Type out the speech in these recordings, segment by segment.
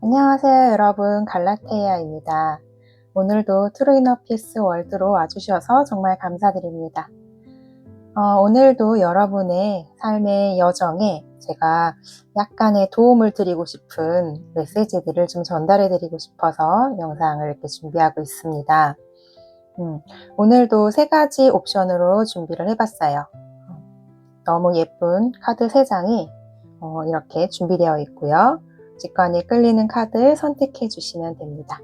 안녕하세요 여러분, 갈라테이아입니다. 오늘도 트루이너 피스 월드로 와주셔서 정말 감사드립니다. 오늘도 여러분의 삶의 여정에 제가 약간의 도움을 드리고 싶은 메시지들을 좀 전달해 드리고 싶어서 영상을 이렇게 준비하고 있습니다. 오늘도 3가지 옵션으로 준비를 해봤어요. 너무 예쁜 카드 3장이 이렇게 준비되어 있고요. 직관이 끌리는 카드 선택해 주시면 됩니다.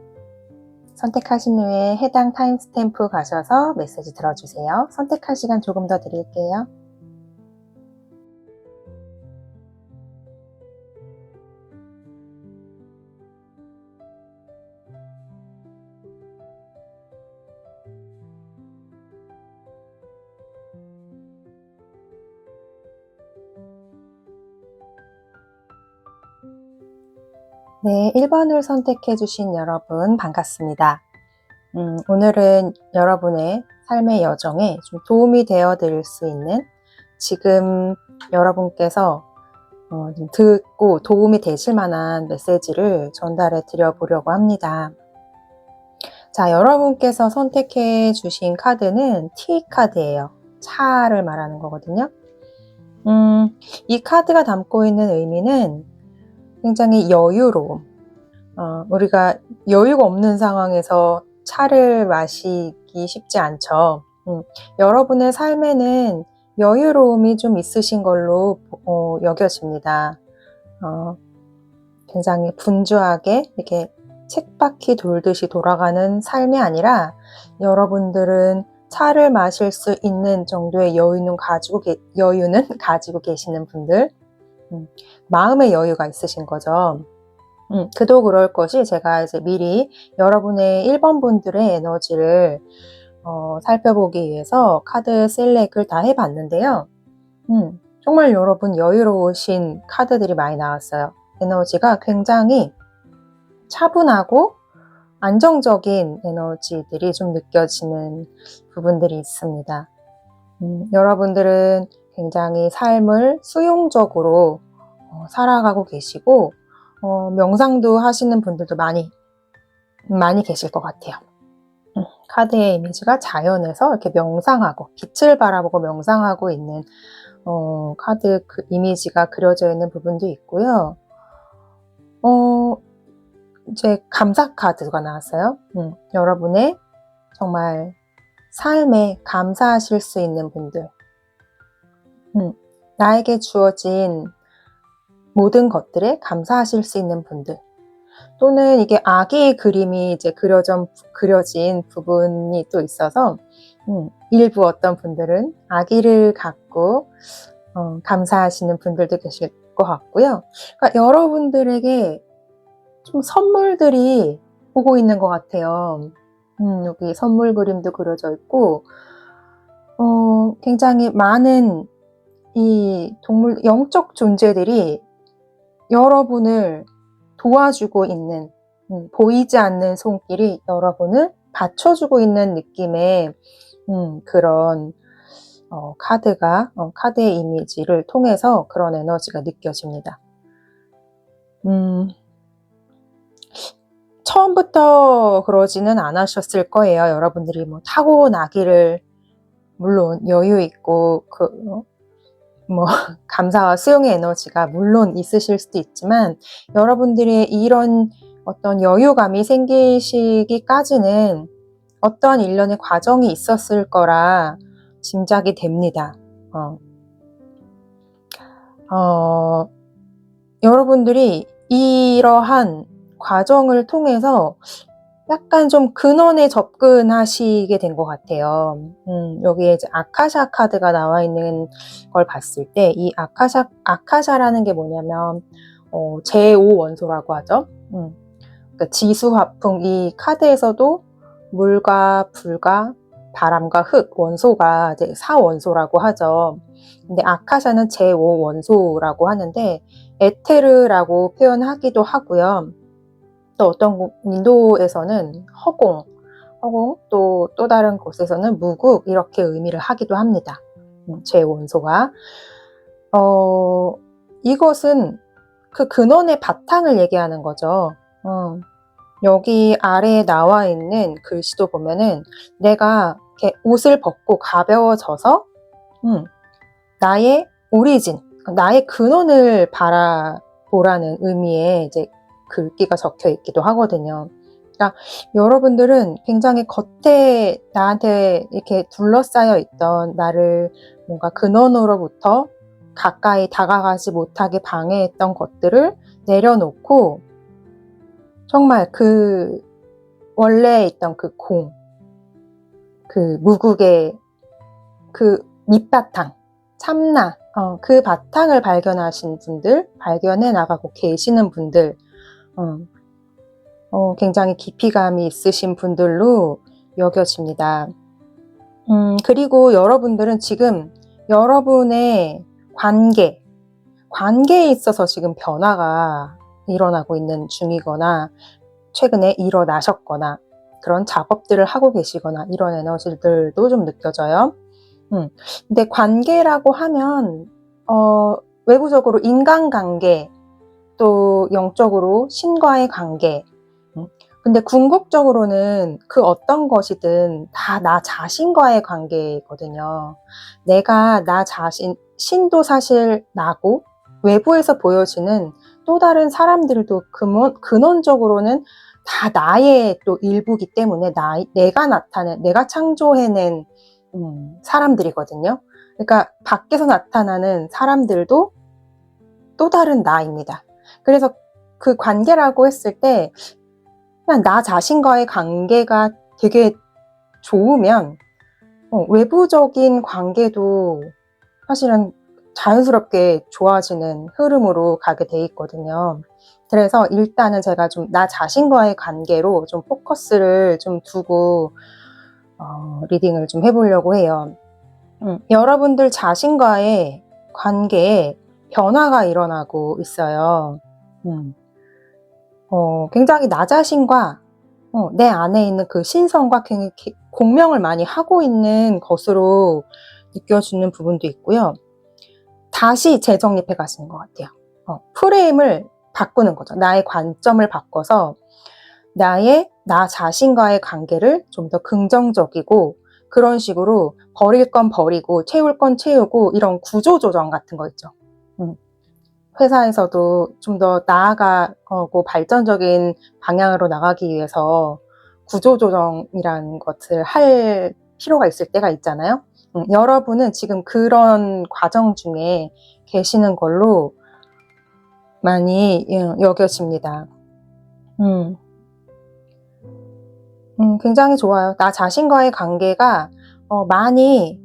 선택하신 후에 해당 타임스탬프 가셔서 메시지 들어주세요. 선택할 시간 조금 더 드릴게요. 네, 1번을 선택해 주신 여러분 반갑습니다. 오늘은 여러분의 삶의 여정에 좀 도움이 되어 드릴 수 있는, 지금 여러분께서 좀 듣고 도움이 되실 만한 메시지를 전달해 드려 보려고 합니다. 자, 여러분께서 선택해 주신 카드는 T 카드예요. 차를 말하는 거거든요. 이 카드가 담고 있는 의미는 굉장히 여유로움. 우리가 여유가 없는 상황에서 차를 마시기 쉽지 않죠. 여러분의 삶에는 여유로움이 좀 있으신 걸로 여겨집니다. 굉장히 분주하게 이렇게 쳇바퀴 돌듯이 돌아가는 삶이 아니라, 여러분들은 차를 마실 수 있는 정도의 여유는 가지고 계시는 분들, 마음의 여유가 있으신 거죠. 그도 그럴 것이, 제가 이제 미리 여러분의 1번 분들의 에너지를 살펴보기 위해서 카드 셀렉을 다 해봤는데요. 정말 여러분 여유로우신 카드들이 많이 나왔어요. 에너지가 굉장히 차분하고 안정적인 에너지들이 좀 느껴지는 부분들이 있습니다. 여러분들은 굉장히 삶을 수용적으로 살아가고 계시고, 명상도 하시는 분들도 많이 계실 것 같아요. 카드의 이미지가 자연에서 이렇게 명상하고, 빛을 바라보고 명상하고 있는 카드 그 이미지가 그려져 있는 부분도 있고요. 이제 감사 카드가 나왔어요. 여러분의 정말 삶에 감사하실 수 있는 분들, 나에게 주어진 모든 것들에 감사하실 수 있는 분들, 또는 이게 아기 그림이 이제 그려진 부분이 또 있어서, 일부 어떤 분들은 아기를 갖고 감사하시는 분들도 계실 것 같고요. 그러니까 여러분들에게 좀 선물들이 오고 있는 것 같아요. 여기 선물 그림도 그려져 있고, 굉장히 많은 이 동물, 영적 존재들이 여러분을 도와주고 있는, 보이지 않는 손길이 여러분을 받쳐주고 있는 느낌의 그런 카드의 이미지를 통해서 그런 에너지가 느껴집니다. 처음부터 그러지는 않으셨을 거예요. 여러분들이 뭐 타고나기를, 물론 여유 있고 감사와 수용의 에너지가 물론 있으실 수도 있지만, 여러분들의 이런 어떤 여유감이 생기시기까지는 어떠한 일련의 과정이 있었을 거라 짐작이 됩니다. 여러분들이 이러한 과정을 통해서 약간 좀 근원에 접근하시게 된 것 같아요. 여기에 이제 아카샤 카드가 나와 있는 걸 봤을 때, 이 아카샤라는 게 뭐냐면 제5 원소라고 하죠. 그러니까 지수화풍, 이 카드에서도 물과 불과 바람과 흙 원소가 이제 4원소라고 하죠. 근데 아카샤는 제5 원소라고 하는데, 에테르라고 표현하기도 하고요. 또 어떤 인도에서는 허공, 또 다른 곳에서는 무국, 이렇게 의미를 하기도 합니다. 제 원소가. 이것은 그 근원의 바탕을 얘기하는 거죠. 여기 아래에 나와 있는 글씨도 보면은 내가 이렇게 옷을 벗고 가벼워져서 나의 오리진, 나의 근원을 바라보라는 의미의 이제 글귀가 적혀 있기도 하거든요. 그러니까 여러분들은 굉장히 겉에 나한테 이렇게 둘러싸여 있던 나를 뭔가 근원으로부터 가까이 다가가지 못하게 방해했던 것들을 내려놓고 정말 그 원래 있던 그 공, 그 무국의 그 밑바탕, 참나, 그 바탕을 발견하신 분들, 발견해 나가고 계시는 분들, 굉장히 깊이감이 있으신 분들로 여겨집니다. 그리고 여러분들은 지금 여러분의 관계에 있어서 지금 변화가 일어나고 있는 중이거나 최근에 일어나셨거나 그런 작업들을 하고 계시거나 이런 에너지들도 좀 느껴져요. 근데 관계라고 하면 외부적으로 인간관계, 또 영적으로 신과의 관계, 근데 궁극적으로는 그 어떤 것이든 다 나 자신과의 관계거든요. 내가 나 자신, 신도 사실 나고 외부에서 보여지는 또 다른 사람들도 근원적으로는 다 나의 또 일부기 때문에 내가 창조해낸 사람들이거든요. 그러니까 밖에서 나타나는 사람들도 또 다른 나입니다. 그래서 그 관계라고 했을 때 그냥 나 자신과의 관계가 되게 좋으면 외부적인 관계도 사실은 자연스럽게 좋아지는 흐름으로 가게 돼 있거든요. 그래서 일단은 제가 좀 나 자신과의 관계로 좀 포커스를 좀 두고 리딩을 좀 해보려고 해요. 여러분들 자신과의 관계에 변화가 일어나고 있어요. 굉장히 나 자신과 내 안에 있는 그 신성과 굉장히 공명을 많이 하고 있는 것으로 느껴지는 부분도 있고요. 다시 재정립해 가시는 것 같아요. 프레임을 바꾸는 거죠. 나의 관점을 바꿔서 나 자신과의 관계를 좀 더 긍정적이고 그런 식으로 버릴 건 버리고 채울 건 채우고 이런 구조조정 같은 거 있죠. 회사에서도 좀 더 나아가고 발전적인 방향으로 나가기 위해서 구조조정이라는 것을 할 필요가 있을 때가 있잖아요. 여러분은 지금 그런 과정 중에 계시는 걸로 많이 여겨집니다. 굉장히 좋아요. 나 자신과의 관계가 많이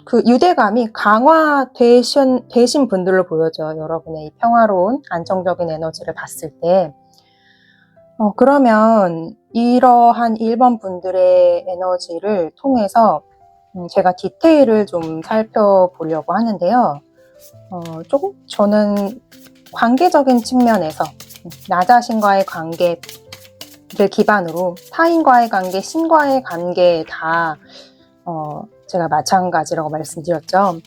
그 유대감이 강화되신 분들로 보여져요. 여러분의 이 평화로운 안정적인 에너지를 봤을 때. 그러면 이러한 1번 분들의 에너지를 통해서 제가 디테일을 좀 살펴보려고 하는데요. 조금 저는 관계적인 측면에서 나 자신과의 관계를 기반으로 타인과의 관계, 신과의 관계 다 제가 마찬가지라고 말씀드렸죠.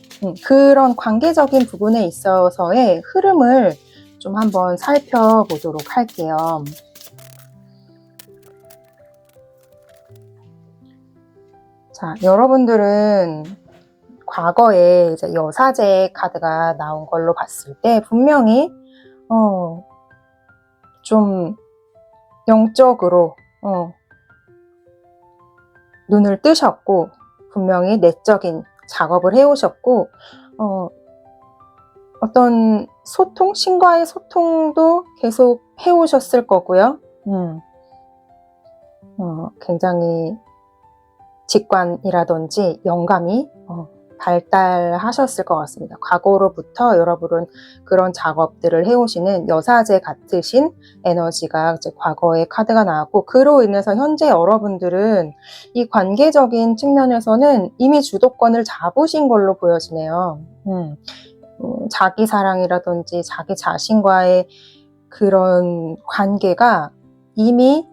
그런 관계적인 부분에 있어서의 흐름을 좀 한번 살펴보도록 할게요. 자, 여러분들은 과거에 이제 여사제 카드가 나온 걸로 봤을 때 분명히 좀 영적으로 눈을 뜨셨고 분명히 내적인 작업을 해오셨고 어떤 소통, 신과의 소통도 계속 해오셨을 거고요. 굉장히 직관이라든지 영감이 발달하셨을 것 같습니다. 과거로부터 여러분은 그런 작업들을 해오시는 여사제 같으신 에너지가 이제 과거의 카드가 나왔고, 그로 인해서 현재 여러분들은 이 관계적인 측면에서는 이미 주도권을 잡으신 걸로 보여지네요. 자기 사랑이라든지 자기 자신과의 그런 관계가 이미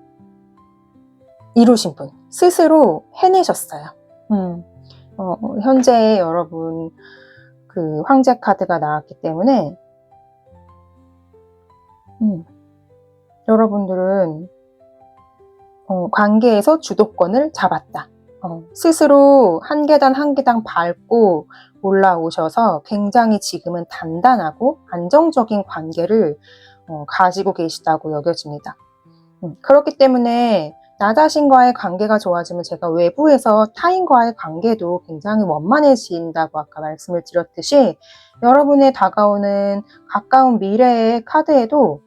이루신 분, 스스로 해내셨어요. 현재 여러분 그 황제 카드가 나왔기 때문에 여러분들은 관계에서 주도권을 잡았다. 스스로 한 계단 한 계단 밟고 올라오셔서 굉장히 지금은 단단하고 안정적인 관계를 가지고 계시다고 여겨집니다. 그렇기 때문에 나 자신과의 관계가 좋아지면 제가 외부에서 타인과의 관계도 굉장히 원만해진다고 아까 말씀을 드렸듯이 여러분의 다가오는 가까운 미래의 카드에도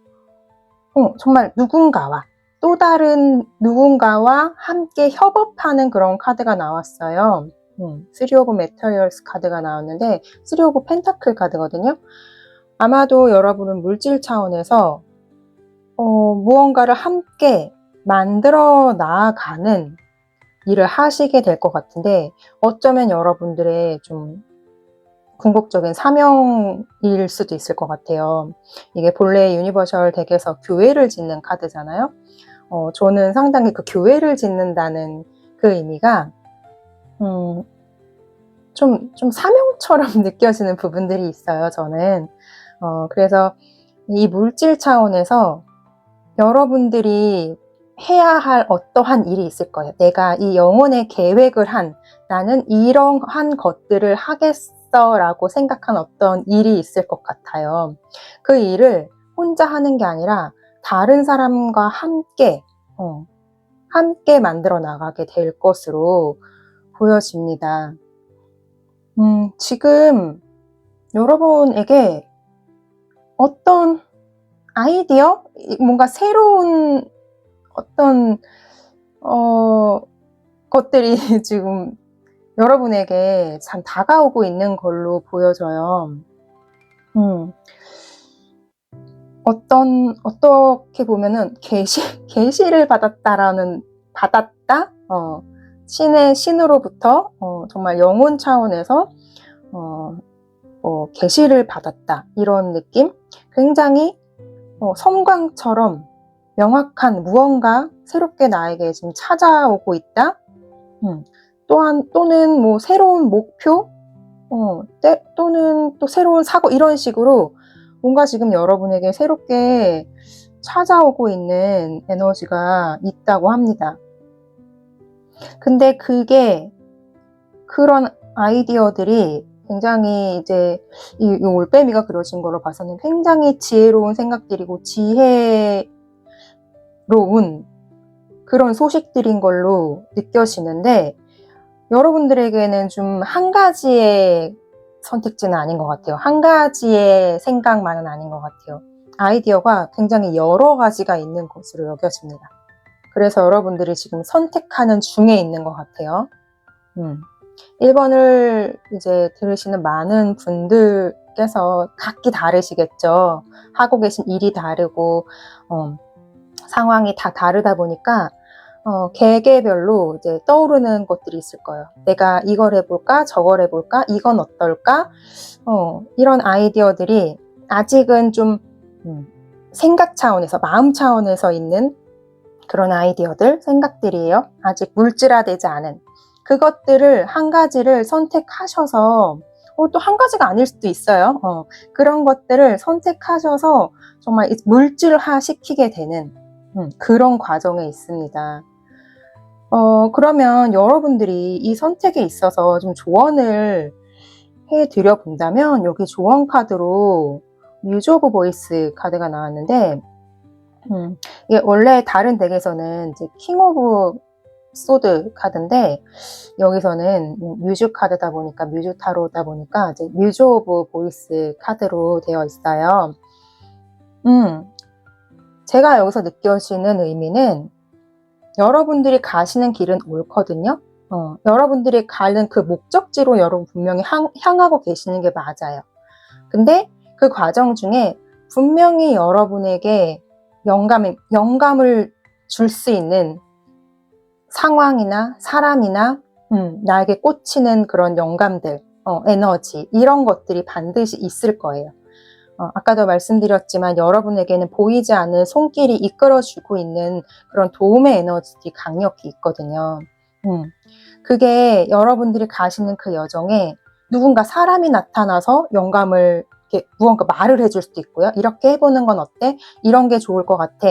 정말 누군가와 또 다른 누군가와 함께 협업하는 그런 카드가 나왔어요. 3 오브 메터리얼스 카드가 나왔는데 3 오브 펜타클 카드거든요. 아마도 여러분은 물질 차원에서 무언가를 함께 만들어 나아가는 일을 하시게 될 것 같은데 어쩌면 여러분들의 좀 궁극적인 사명일 수도 있을 것 같아요. 이게 본래 유니버셜 덱에서 교회를 짓는 카드잖아요. 저는 상당히 그 교회를 짓는다는 그 의미가 좀 사명처럼 느껴지는 부분들이 있어요, 저는. 그래서 이 물질 차원에서 여러분들이 해야 할 어떠한 일이 있을 거예요. 내가 이 영혼의 계획을 나는 이러한 것들을 하겠어라고 생각한 어떤 일이 있을 것 같아요. 그 일을 혼자 하는 게 아니라 다른 사람과 함께 만들어 나가게 될 것으로 보여집니다. 지금 여러분에게 어떤 아이디어? 뭔가 새로운 어떤 것들이 지금 여러분에게 참 다가오고 있는 걸로 보여져요. 어떻게 보면은 계시를 받았다. 신의 신으로부터 정말 영혼 차원에서 계시를 받았다. 이런 느낌? 굉장히 섬광처럼 명확한 무언가 새롭게 나에게 지금 찾아오고 있다. 또는 뭐 새로운 목표, 또는 또 새로운 사고 이런 식으로 뭔가 지금 여러분에게 새롭게 찾아오고 있는 에너지가 있다고 합니다. 근데 그런 아이디어들이 굉장히 이제 이 올빼미가 그려진 걸로 봐서는 굉장히 지혜로운 생각들이고 지혜로운 그런 소식들인 걸로 느껴지는데 여러분들에게는 좀 한 가지의 선택지는 아닌 것 같아요. 한 가지의 생각만은 아닌 것 같아요. 아이디어가 굉장히 여러 가지가 있는 것으로 여겨집니다. 그래서 여러분들이 지금 선택하는 중에 있는 것 같아요. 1번을 이제 들으시는 많은 분들께서 각기 다르시겠죠. 하고 계신 일이 다르고 상황이 다 다르다 보니까 개개별로 이제 떠오르는 것들이 있을 거예요. 내가 이걸 해볼까? 저걸 해볼까? 이건 어떨까? 이런 아이디어들이 아직은 좀 생각 차원에서, 마음 차원에서 있는 그런 아이디어들, 생각들이에요. 아직 물질화되지 않은. 그것들을 한 가지를 선택하셔서 또 한 가지가 아닐 수도 있어요. 그런 것들을 선택하셔서 정말 물질화 시키게 되는 그런 과정에 있습니다. 그러면 여러분들이 이 선택에 있어서 좀 조언을 해드려 본다면 여기 조언 카드로 뮤즈 오브 보이스 카드가 나왔는데 이게 원래 다른 덱에서는 이제 킹 오브 소드 카드인데 여기서는 뮤즈 카드다 보니까 뮤즈 타로다 보니까 이제 뮤즈 오브 보이스 카드로 되어 있어요. 제가 여기서 느껴지는 의미는 여러분들이 가시는 길은 옳거든요. 여러분들이 가는 그 목적지로 여러분 분명히 향하고 계시는 게 맞아요. 근데 그 과정 중에 분명히 여러분에게 영감을 줄 수 있는 상황이나 사람이나 나에게 꽂히는 그런 영감들, 에너지 이런 것들이 반드시 있을 거예요. 아까도 말씀드렸지만 여러분에게는 보이지 않는 손길이 이끌어주고 있는 그런 도움의 에너지들이 강력히 있거든요. 그게 여러분들이 가시는 그 여정에 누군가 사람이 나타나서 영감을 이렇게 무언가 말을 해줄 수도 있고요. 이렇게 해보는 건 어때? 이런 게 좋을 것 같아.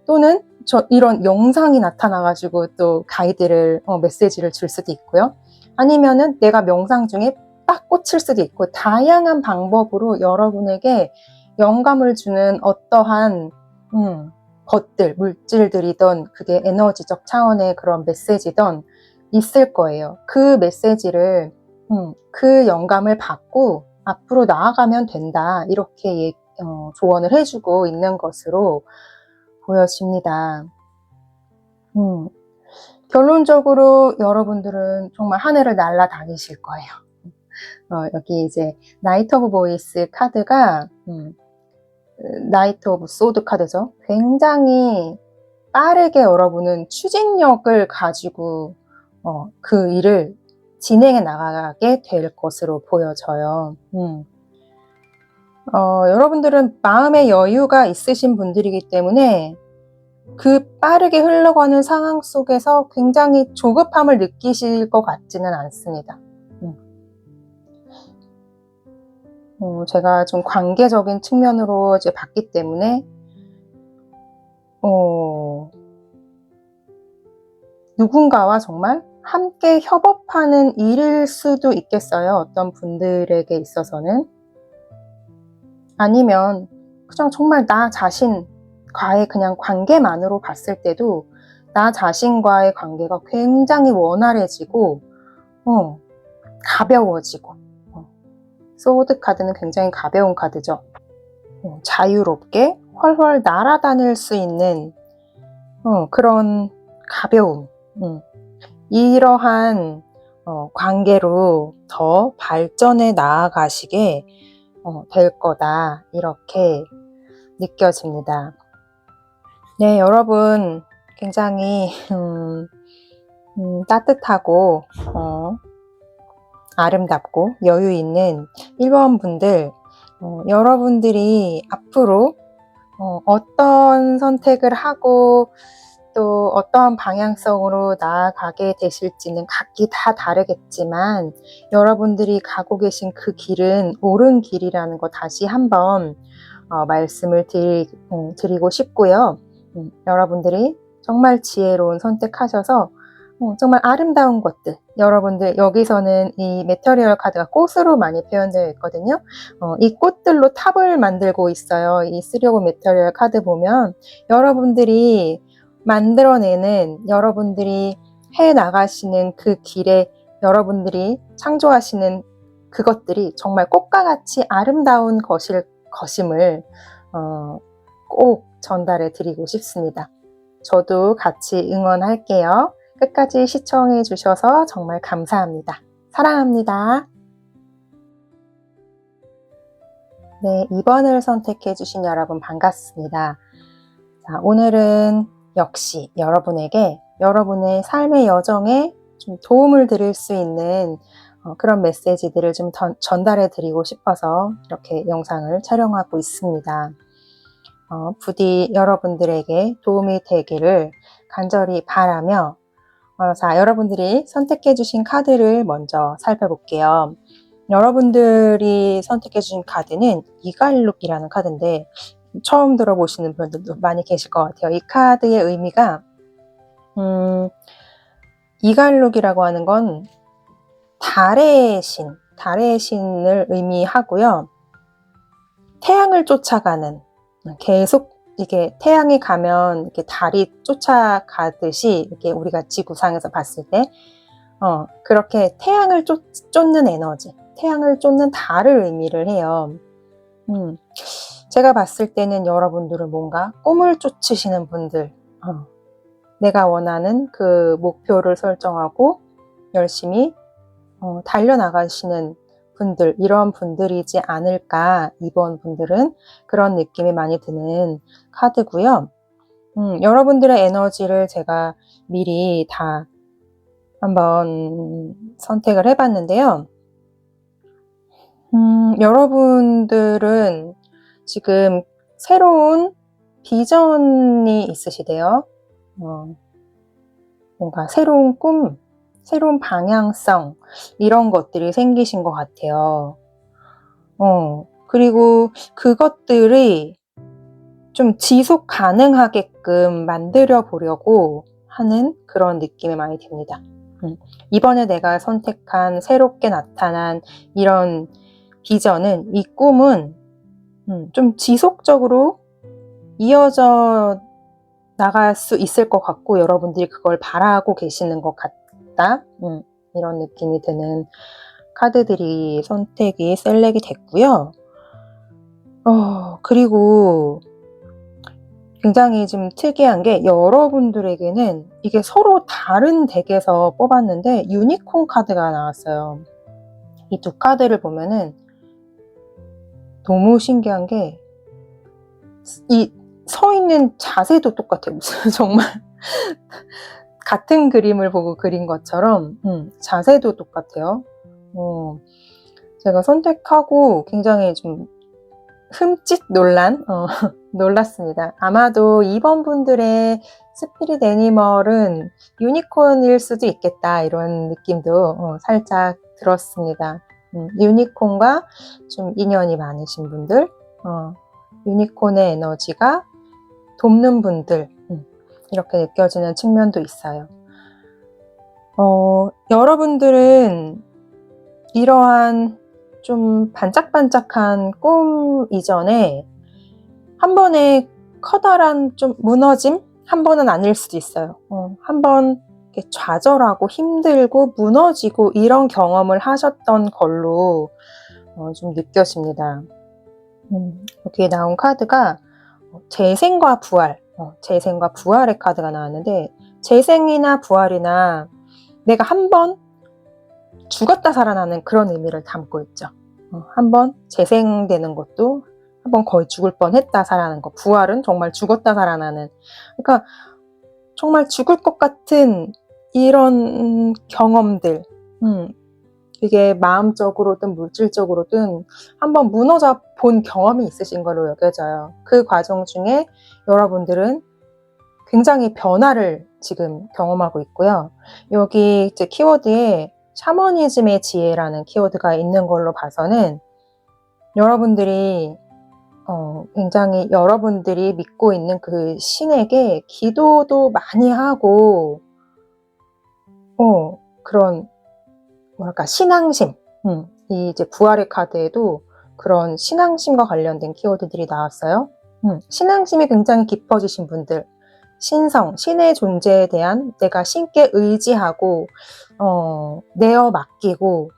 또는 이런 영상이 나타나가지고 또 가이드를, 메시지를 줄 수도 있고요. 아니면은 내가 명상 중에 딱 꽂힐 수도 있고, 다양한 방법으로 여러분에게 영감을 주는 어떠한, 것들, 물질들이든 그게 에너지적 차원의 그런 메시지든 있을 거예요. 그 메시지를, 그 영감을 받고 앞으로 나아가면 된다. 이렇게 조언을 해주고 있는 것으로 보여집니다. 결론적으로 여러분들은 정말 하늘을 날아다니실 거예요. 여기 이제 나이트 오브 보이스 카드가 나이트 오브 소드 카드죠. 굉장히 빠르게 여러분은 추진력을 가지고 그 일을 진행해 나가게 될 것으로 보여져요. 여러분들은 마음의 여유가 있으신 분들이기 때문에 그 빠르게 흘러가는 상황 속에서 굉장히 조급함을 느끼실 것 같지는 않습니다. 제가 좀 관계적인 측면으로 이제 봤기 때문에, 누군가와 정말 함께 협업하는 일일 수도 있겠어요. 어떤 분들에게 있어서는. 아니면 그냥 정말 나 자신과의 그냥 관계만으로 봤을 때도 나 자신과의 관계가 굉장히 원활해지고 가벼워지고, 소드 카드는 굉장히 가벼운 카드죠. 자유롭게 훨훨 날아다닐 수 있는 그런 가벼움, 이러한 관계로 더 발전해 나아가시게 될 거다, 이렇게 느껴집니다. 네, 여러분 굉장히 따뜻하고 아름답고 여유 있는 1번 분들, 여러분들이 앞으로 어떤 선택을 하고 또 어떠한 방향성으로 나아가게 되실지는 각기 다 다르겠지만, 여러분들이 가고 계신 그 길은 옳은 길이라는 거 다시 한번 말씀을 드리고 싶고요. 여러분들이 정말 지혜로운 선택하셔서 정말 아름다운 것들, 여러분들 여기서는 이 메터리얼 카드가 꽃으로 많이 표현되어 있거든요. 이 꽃들로 탑을 만들고 있어요. 이 3 메터리얼 카드 보면 여러분들이 만들어내는, 여러분들이 해나가시는 그 길에 여러분들이 창조하시는 그것들이 정말 꽃과 같이 아름다운 것임을 꼭 전달해 드리고 싶습니다. 저도 같이 응원할게요. 끝까지 시청해 주셔서 정말 감사합니다. 사랑합니다. 네, 2번을 선택해 주신 여러분 반갑습니다. 자, 오늘은 역시 여러분에게 여러분의 삶의 여정에 좀 도움을 드릴 수 있는 그런 메시지들을 좀 전달해 드리고 싶어서 이렇게 영상을 촬영하고 있습니다. 부디 여러분들에게 도움이 되기를 간절히 바라며, 자, 여러분들이 선택해 주신 카드를 먼저 살펴볼게요. 여러분들이 선택해 주신 카드는 이갈룩이라는 카드인데, 처음 들어보시는 분들도 많이 계실 것 같아요. 이 카드의 의미가 이갈룩이라고 하는 건 달의 신을 의미하고요. 태양을 쫓아가는, 계속 이게 태양이 가면 이렇게 달이 쫓아가듯이, 이렇게 우리가 지구상에서 봤을 때 그렇게 태양을 쫓는 에너지, 태양을 쫓는 달을 의미를 해요. 제가 봤을 때는 여러분들은 뭔가 꿈을 쫓으시는 분들, 내가 원하는 그 목표를 설정하고 열심히 달려나가시는 분들, 이런 분들이지 않을까, 2번 분들은 그런 느낌이 많이 드는 카드고요. 여러분들의 에너지를 제가 미리 다 한번 선택을 해봤는데요. 여러분들은 지금 새로운 비전이 있으시대요. 뭔가 새로운 꿈, 새로운 방향성, 이런 것들이 생기신 것 같아요. 그리고 그것들이 좀 지속 가능하게끔 만들어 보려고 하는 그런 느낌이 많이 듭니다. 이번에 내가 선택한 새롭게 나타난 이런 비전은, 이 꿈은 좀 지속적으로 이어져 나갈 수 있을 것 같고, 여러분들이 그걸 바라고 계시는 것 같다. 이런 느낌이 드는 카드들이 선택이 셀렉이 됐고요. 그리고 굉장히 좀 특이한 게, 여러분들에게는 이게 서로 다른 덱에서 뽑았는데 유니콘 카드가 나왔어요. 이 두 카드를 보면은 너무 신기한 게, 이 서 있는 자세도 똑같아요. 무슨 정말 같은 그림을 보고 그린 것처럼 자세도 똑같아요. 제가 선택하고 굉장히 좀 흠칫 놀랐습니다. 아마도 2번 분들의 스피릿 애니멀은 유니콘일 수도 있겠다, 이런 느낌도 살짝 들었습니다. 유니콘과 좀 인연이 많으신 분들, 유니콘의 에너지가 돕는 분들, 이렇게 느껴지는 측면도 있어요. 여러분들은 이러한 좀 반짝반짝한 꿈 이전에 한 번에 커다란 좀 무너짐? 한 번은 아닐 수도 있어요. 한 번 좌절하고 힘들고 무너지고 이런 경험을 하셨던 걸로 좀 느껴집니다. 여기 나온 카드가 재생과 부활, 재생과 부활의 카드가 나왔는데, 재생이나 부활이나 내가 한 번 죽었다 살아나는 그런 의미를 담고 있죠. 한 번 재생되는 것도, 한 번 거의 죽을 뻔했다 살아나는 거, 부활은 정말 죽었다 살아나는, 그러니까 정말 죽을 것 같은 이런 경험들, 이게 마음적으로든 물질적으로든 한번 무너져 본 경험이 있으신 걸로 여겨져요. 그 과정 중에 여러분들은 굉장히 변화를 지금 경험하고 있고요. 여기 이제 키워드에 샤머니즘의 지혜라는 키워드가 있는 걸로 봐서는, 여러분들이 굉장히 여러분들이 믿고 있는 그 신에게 기도도 많이 하고, 그런 뭐랄까 신앙심, 이 이제 부활의 카드에도 그런 신앙심과 관련된 키워드들이 나왔어요. 신앙심이 굉장히 깊어지신 분들, 신성, 신의 존재에 대한 내가 신께 의지하고 내어 맡기고,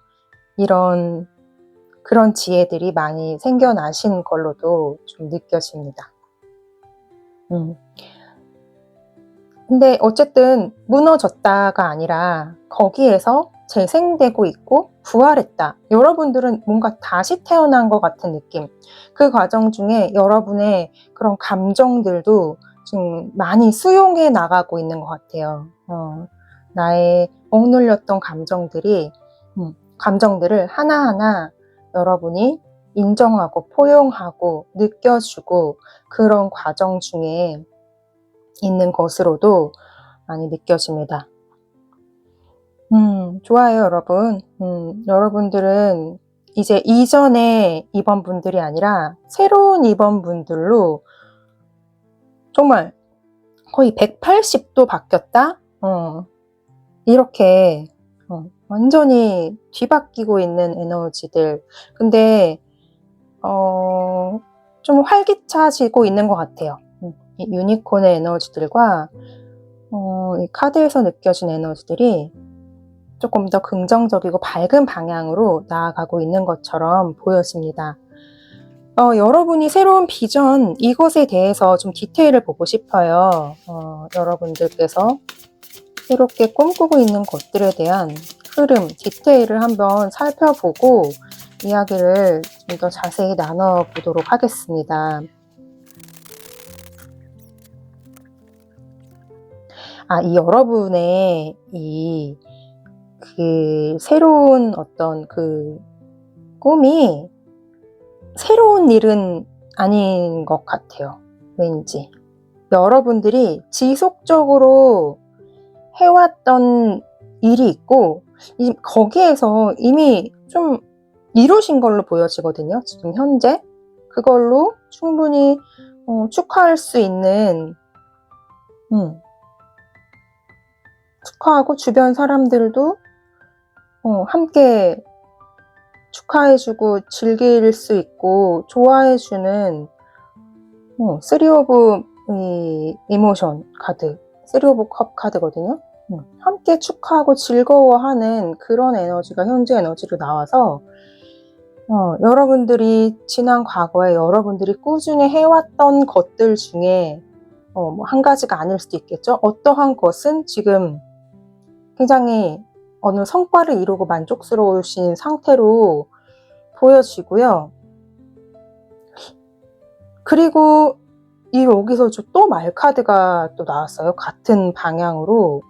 이런 그런 지혜들이 많이 생겨나신 걸로도 좀 느껴집니다. 근데 어쨌든 무너졌다가 아니라 거기에서 재생되고 있고 부활했다. 여러분들은 뭔가 다시 태어난 것 같은 느낌. 그 과정 중에 여러분의 그런 감정들도 좀 많이 수용해 나가고 있는 것 같아요. 나의 억눌렸던 감정들을 하나하나 여러분이 인정하고 포용하고 느껴주고, 그런 과정 중에 있는 것으로도 많이 느껴집니다. 좋아요, 여러분. 여러분들은 이제 이전의 2번 분들이 아니라 새로운 2번 분들로 정말 거의 180도 바뀌었다? 이렇게 완전히 뒤바뀌고 있는 에너지들. 근데 좀 활기차지고 있는 것 같아요. 이 유니콘의 에너지들과 이 카드에서 느껴진 에너지들이 조금 더 긍정적이고 밝은 방향으로 나아가고 있는 것처럼 보여집니다. 여러분이 새로운 비전, 이것에 대해서 좀 디테일을 보고 싶어요. 여러분들께서 새롭게 꿈꾸고 있는 것들에 대한 흐름, 디테일을 한번 살펴보고 이야기를 좀 더 자세히 나눠보도록 하겠습니다. 이 여러분의 그 새로운 어떤 그 꿈이 새로운 일은 아닌 것 같아요. 왠지. 여러분들이 지속적으로 해왔던 일이 있고, 거기에서 이미 좀 이루신 걸로 보여지거든요. 지금 현재 그걸로 충분히 축하할 수 있는 축하하고 주변 사람들도 함께 축하해주고 즐길 수 있고 좋아해주는 3 오브 이모션 카드, 3 오브 컵 카드거든요. 함께 축하하고 즐거워하는 그런 에너지가 현재 에너지로 나와서 여러분들이 지난 과거에 여러분들이 꾸준히 해왔던 것들 중에 뭐 한 가지가 아닐 수도 있겠죠. 어떠한 것은 지금 굉장히 어느 성과를 이루고 만족스러우신 상태로 보여지고요. 그리고 여기서 또 말카드가 또 나왔어요. 같은 방향으로.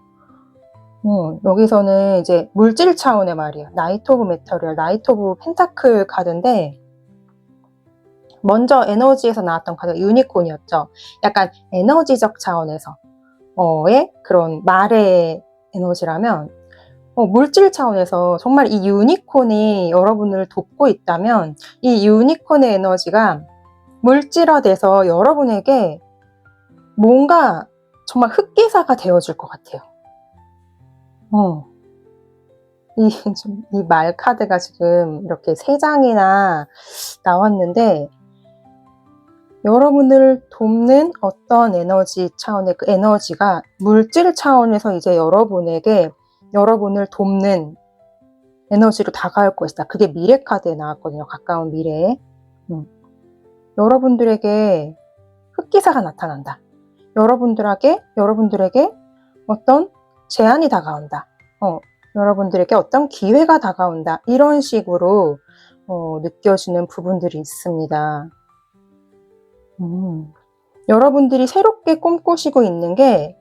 여기서는 이제 물질 차원의 말이에요. 나이트 오브 메터리얼, 나이트 오브 펜타클 카드인데, 먼저 에너지에서 나왔던 카드가 유니콘이었죠. 약간 에너지적 차원에서의 그런 말의 에너지라면, 물질 차원에서 정말 이 유니콘이 여러분을 돕고 있다면, 이 유니콘의 에너지가 물질화돼서 여러분에게 뭔가 정말 흑기사가 되어줄 것 같아요. 이 말 카드가 지금 이렇게 3장이나 나왔는데, 여러분을 돕는 어떤 에너지 차원의 그 에너지가 물질 차원에서 이제 여러분에게 여러분을 돕는 에너지로 다가올 것이다. 그게 미래 카드에 나왔거든요. 가까운 미래에. 여러분들에게 흑기사가 나타난다. 여러분들에게 어떤 제안이 다가온다. 여러분들에게 어떤 기회가 다가온다. 이런 식으로 느껴지는 부분들이 있습니다. 여러분들이 새롭게 꿈꾸시고 있는 게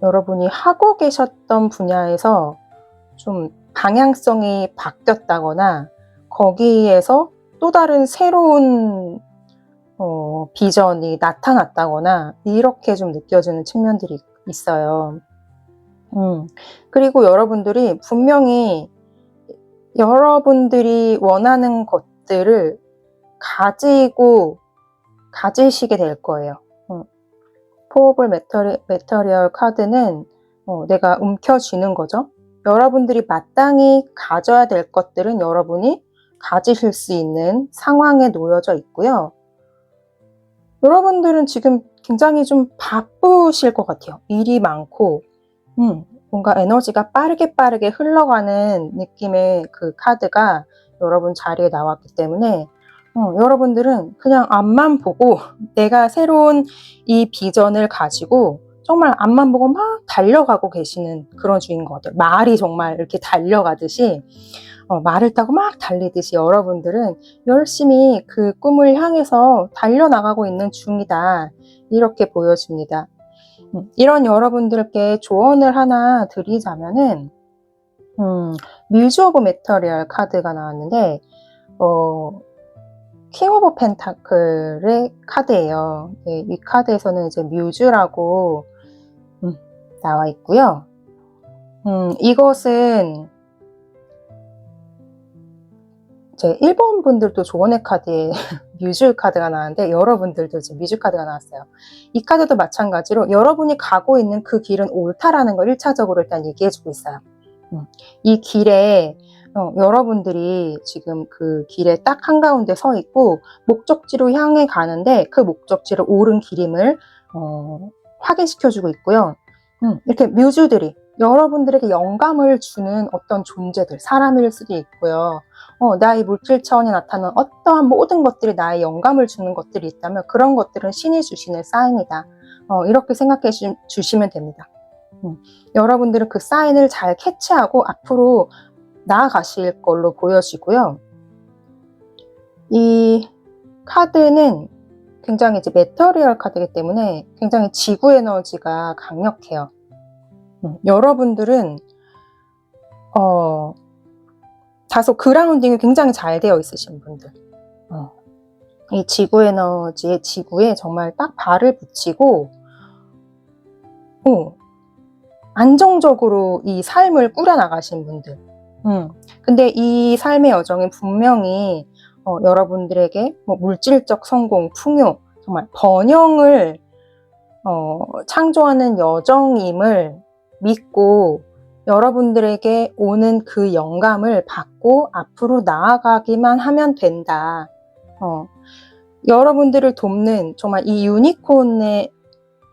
여러분이 하고 계셨던 분야에서 좀 방향성이 바뀌었다거나 거기에서 또 다른 새로운 비전이 나타났다거나 이렇게 좀 느껴지는 측면들이 있어요. 그리고 여러분들이 분명히 여러분들이 원하는 것들을 가지시게 될 거예요. 포어블 메터리얼 카드는 내가 움켜쥐는 거죠. 여러분들이 마땅히 가져야 될 것들은 여러분이 가지실 수 있는 상황에 놓여져 있고요. 여러분들은 지금 굉장히 좀 바쁘실 것 같아요. 일이 많고 뭔가 에너지가 빠르게 흘러가는 느낌의 그 카드가 여러분 자리에 나왔기 때문에 여러분들은 그냥 앞만 보고 내가 새로운 이 비전을 가지고 정말 앞만 보고 막 달려가고 계시는 그런 중인 것 같아요. 말이 정말 이렇게 달려가듯이 말을 타고 막 달리듯이 여러분들은 열심히 그 꿈을 향해서 달려나가고 있는 중이다. 이렇게 보여집니다. 이런 여러분들께 조언을 하나 드리자면은 뮤즈 오브 메터리얼 카드가 나왔는데 킹 오브 펜타클의 카드예요. 네, 이 카드에서는 이제 뮤즈라고 나와 있고요. 이것은 제 일본 분들도 조언의 카드에 뮤즈 카드가 나왔는데 여러분들도 지금 뮤즈 카드가 나왔어요. 이 카드도 마찬가지로 여러분이 가고 있는 그 길은 옳다라는 걸 1차적으로 일단 얘기해주고 있어요. 이 길에 여러분들이 지금 그 길에 딱 한가운데 서 있고 목적지로 향해 가는데 그 목적지를 옳은 길임을 확인시켜주고 있고요. 이렇게 뮤즈들이 여러분들에게 영감을 주는 어떤 존재들, 사람일 수도 있고요. 나의 물질 차원에 나타나는 어떠한 모든 것들이 나의 영감을 주는 것들이 있다면 그런 것들은 신이 주시는 사인이다. 이렇게 생각해 주시면 됩니다. 여러분들은 그 사인을 잘 캐치하고 앞으로 나아가실 걸로 보여지고요. 이 카드는 굉장히 이제 메터리얼 카드이기 때문에 굉장히 지구 에너지가 강력해요. 여러분들은 다소 그라운딩이 굉장히 잘 되어 있으신 분들, 이 지구 에너지의 지구에 정말 딱 발을 붙이고 안정적으로 이 삶을 꾸려나가신 분들, 근데 이 삶의 여정은 분명히 여러분들에게 뭐 물질적 성공, 풍요, 정말 번영을 창조하는 여정임을 믿고 여러분들에게 오는 그 영감을 받고 앞으로 나아가기만 하면 된다. 여러분들을 돕는 정말 이 유니콘의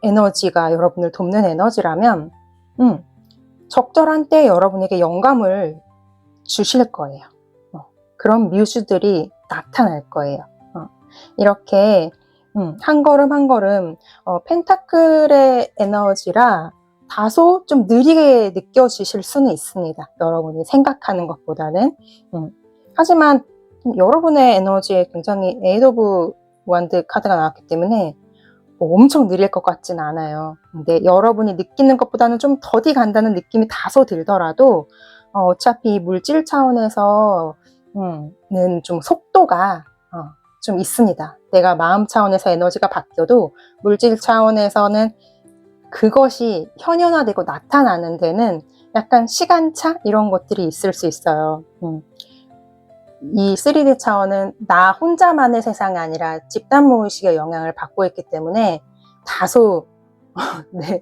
에너지가 여러분을 돕는 에너지라면 적절한 때 여러분에게 영감을 주실 거예요. 그런 뮤즈들이 나타날 거예요. 이렇게 한 걸음 한 걸음 펜타클의 에너지라 다소 좀 느리게 느껴지실 수는 있습니다. 여러분이 생각하는 것보다는. 하지만 여러분의 에너지에 굉장히 에이드 오브 원드 카드가 나왔기 때문에 엄청 느릴 것 같지는 않아요. 근데 여러분이 느끼는 것보다는 좀 더디 간다는 느낌이 다소 들더라도 어차피 물질 차원에서는 좀 속도가 좀 있습니다. 내가 마음 차원에서 에너지가 바뀌어도 물질 차원에서는 그것이 현현화되고 나타나는 데는 약간 시간차 이런 것들이 있을 수 있어요. 이 3D 차원은 나 혼자만의 세상이 아니라 집단무의식의 영향을 받고 있기 때문에 다소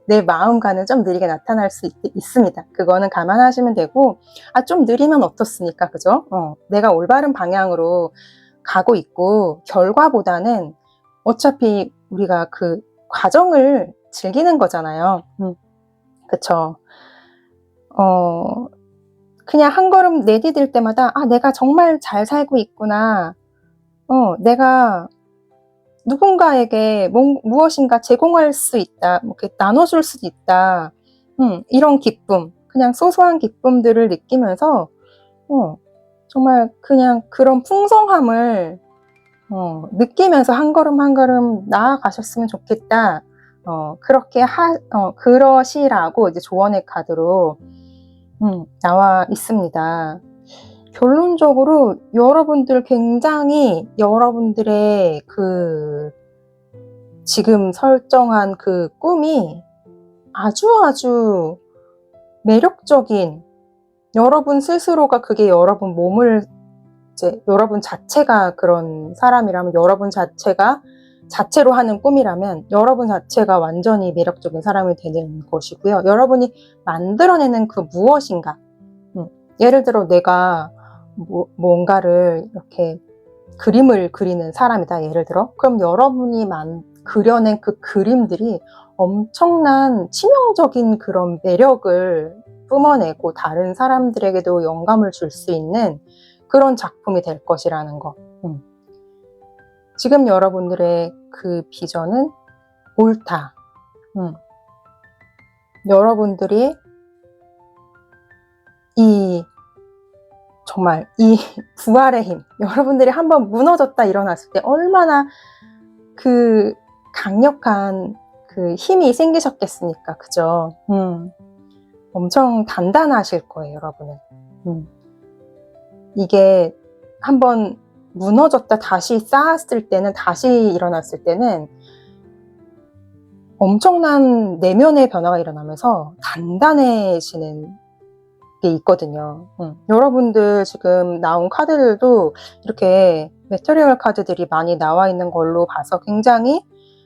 내 마음과는 좀 느리게 나타날 수 있습니다. 그거는 감안하시면 되고, 좀 느리면 어떻습니까? 그죠? 내가 올바른 방향으로 가고 있고, 결과보다는 어차피 우리가 그 과정을 즐기는 거잖아요. 그쵸? 그냥 한 걸음 내디딜 때마다 내가 정말 잘 살고 있구나. 내가 누군가에게 무엇인가 제공할 수 있다. 이렇게 나눠줄 수 있다. 이런 기쁨, 그냥 소소한 기쁨들을 느끼면서 정말 그냥 그런 풍성함을 느끼면서 한 걸음 한 걸음 나아가셨으면 좋겠다. 그렇게 그러시라고 이제 조언의 카드로 나와 있습니다. 결론적으로 여러분들 굉장히 여러분들의 그 지금 설정한 그 꿈이 아주 매력적인, 여러분 스스로가 그게 여러분 몸을 이제 여러분 자체가 그런 사람이라면, 여러분 자체가 자체로 하는 꿈이라면 여러분 자체가 완전히 매력적인 사람이 되는 것이고요. 여러분이 만들어내는 그 무엇인가, 예를 들어 내가 뭔가를 이렇게 그림을 그리는 사람이다, 예를 들어. 그럼 여러분이 그려낸 그 그림들이 엄청난 치명적인 그런 매력을 뿜어내고 다른 사람들에게도 영감을 줄 수 있는 그런 작품이 될 것이라는 거. 지금 여러분들의 그 비전은 옳다. 여러분들이 정말 이 부활의 힘, 여러분들이 한번 무너졌다 일어났을 때 얼마나 그 강력한 그 힘이 생기셨겠습니까? 그죠? 엄청 단단하실 거예요, 여러분은. 이게 한번 무너졌다 다시 쌓았을 때는, 다시 일어났을 때는 엄청난 내면의 변화가 일어나면서 단단해지는 게 있거든요. 여러분들 지금 나온 카드들도 이렇게 메터리얼 카드들이 많이 나와 있는 걸로 봐서 굉장히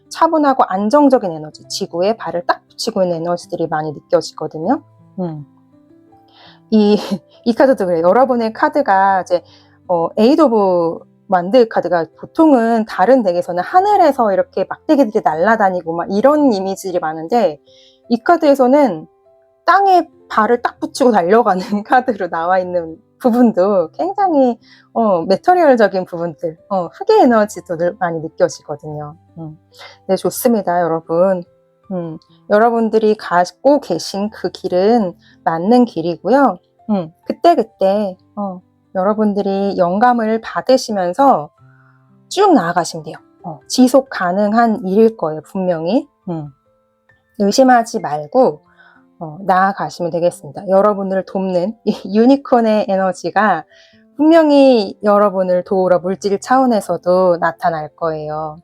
차분하고 안정적인 에너지, 지구에 발을 딱 붙이고 있는 에너지들이 많이 느껴지거든요. 이 카드도 그래요. 여러분의 카드가 이제 에이드 오브 완드 카드가 보통은 다른 덱에서는 하늘에서 이렇게 막대기들이 날아다니고 막 이런 이미지들이 많은데, 이 카드에서는 땅에 발을 딱 붙이고 달려가는 카드로 나와 있는 부분도 굉장히 메터리얼적인 부분들, 흑의 에너지도 많이 느껴지거든요. 네, 좋습니다, 여러분. 여러분들이 가고 계신 그 길은 맞는 길이고요. 그때 여러분들이 영감을 받으시면서 쭉 나아가시면 돼요. 지속 가능한 일일 거예요, 분명히. 의심하지 말고 나아가시면 되겠습니다. 여러분을 돕는 이 유니콘의 에너지가 분명히 여러분을 도우러 물질 차원에서도 나타날 거예요.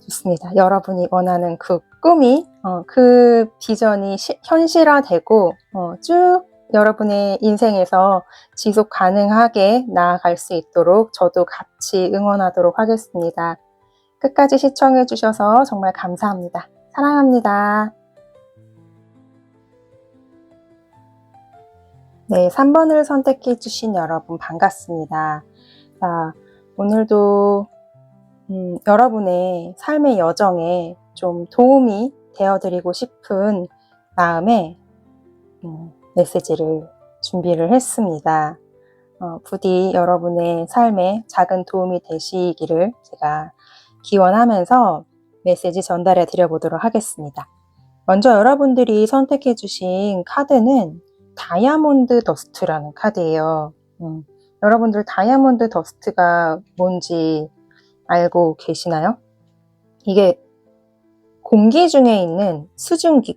좋습니다. 여러분이 원하는 그 꿈이, 그 비전이 현실화되고 쭉 여러분의 인생에서 지속 가능하게 나아갈 수 있도록 저도 같이 응원하도록 하겠습니다. 끝까지 시청해 주셔서 정말 감사합니다. 사랑합니다. 네, 3번을 선택해 주신 여러분 반갑습니다. 자, 오늘도 여러분의 삶의 여정에 좀 도움이 되어드리고 싶은 마음에 메시지를 준비를 했습니다. 부디 여러분의 삶에 작은 도움이 되시기를 제가 기원하면서 메시지 전달해 드려보도록 하겠습니다. 먼저 여러분들이 선택해 주신 카드는 다이아몬드 더스트라는 카드예요. 여러분들 다이아몬드 더스트가 뭔지 알고 계시나요? 이게 공기 중에 있는 수증기,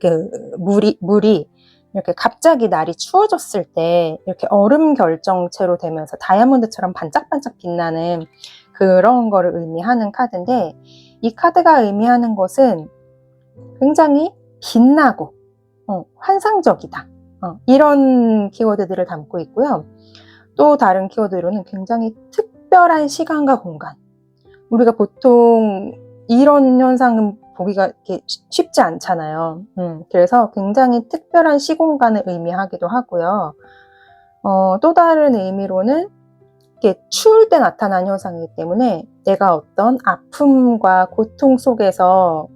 물이 이렇게 갑자기 날이 추워졌을 때 이렇게 얼음 결정체로 되면서 다이아몬드처럼 반짝반짝 빛나는 그런 거를 의미하는 카드인데, 이 카드가 의미하는 것은 굉장히 빛나고 환상적이다, 이런 키워드들을 담고 있고요. 또 다른 키워드로는 굉장히 특별한 시간과 공간, 우리가 보통 이런 현상은 보기가 쉽지 않잖아요. 그래서 굉장히 특별한 시공간을 의미하기도 하고요. 또 다른 의미로는 이게 추울 때 나타나는 현상이기 때문에 내가 어떤 아픔과 고통 속에서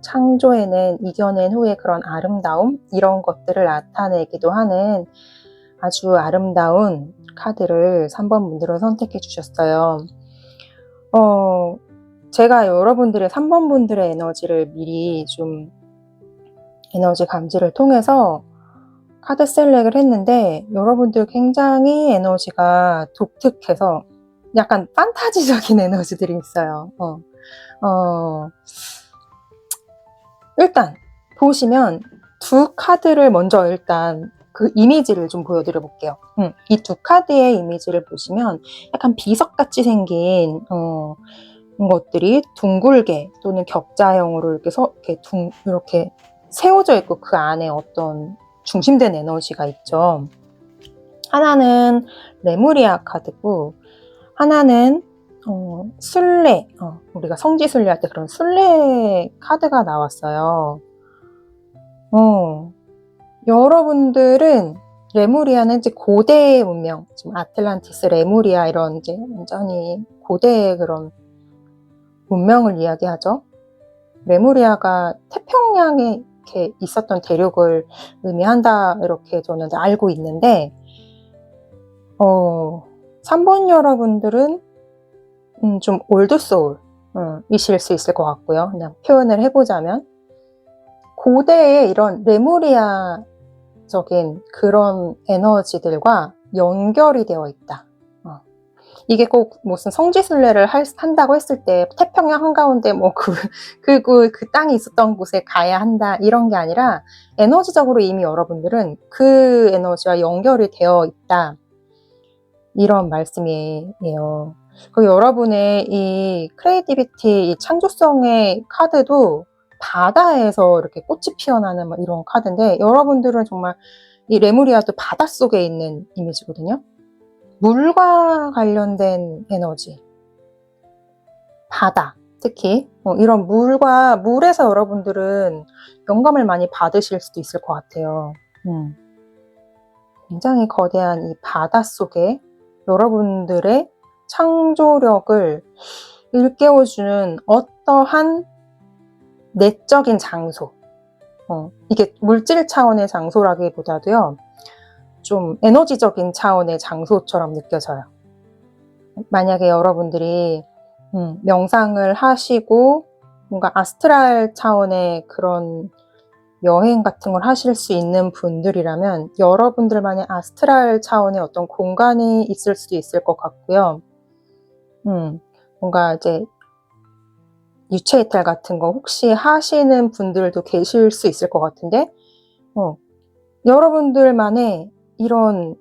창조해낸, 이겨낸 후에 그런 아름다움, 이런 것들을 나타내기도 하는 아주 아름다운 카드를 3번 분들은 선택해 주셨어요. 제가 여러분들의 3번 분들의 에너지를 미리 좀 에너지 감지를 통해서 카드 셀렉을 했는데, 여러분들 굉장히 에너지가 독특해서 약간 판타지적인 에너지들이 있어요. 일단 보시면 두 카드를 먼저 일단 그 이미지를 좀 보여드려 볼게요. 이 두 카드의 이미지를 보시면 약간 비석같이 생긴 것들이 둥글게 또는 격자형으로 이렇게 세워져 있고, 그 안에 어떤 중심된 에너지가 있죠. 하나는 레무리아 카드고, 하나는 순례, 우리가 성지순례 할 때 그런 순례 카드가 나왔어요. 여러분들은 레무리아는 이제 고대의 문명, 지금 아틀란티스, 레무리아 이런 이제 완전히 고대의 그런 문명을 이야기하죠. 레무리아가 태평양에 이렇게 있었던 대륙을 의미한다, 이렇게 저는 알고 있는데, 3번 여러분들은 좀 올드소울 이실 수 있을 것 같고요. 그냥 표현을 해보자면 고대의 이런 레무리아적인 그런 에너지들과 연결이 되어 있다. 이게 꼭 무슨 성지순례를 한다고 했을 때 태평양 한가운데 그 땅이 있었던 곳에 가야 한다, 이런 게 아니라 에너지적으로 이미 여러분들은 그 에너지와 연결이 되어 있다, 이런 말씀이에요. 그리고 여러분의 이 크리에이티비티, 이 창조성의 카드도 바다에서 이렇게 꽃이 피어나는 이런 카드인데, 여러분들은 정말 이 레무리아도 바닷속에 있는 이미지거든요. 물과 관련된 에너지, 바다, 특히 이런 물에서 여러분들은 영감을 많이 받으실 수도 있을 것 같아요. 굉장히 거대한 이 바다 속에 여러분들의 창조력을 일깨워주는 어떠한 내적인 장소, 이게 물질 차원의 장소라기보다도요, 좀 에너지적인 차원의 장소처럼 느껴져요. 만약에 여러분들이 명상을 하시고 뭔가 아스트랄 차원의 그런 여행 같은 걸 하실 수 있는 분들이라면 여러분들만의 아스트랄 차원의 어떤 공간이 있을 수도 있을 것 같고요. 뭔가 이제 유체 이탈 같은 거 혹시 하시는 분들도 계실 수 있을 것 같은데, 여러분들만의 이런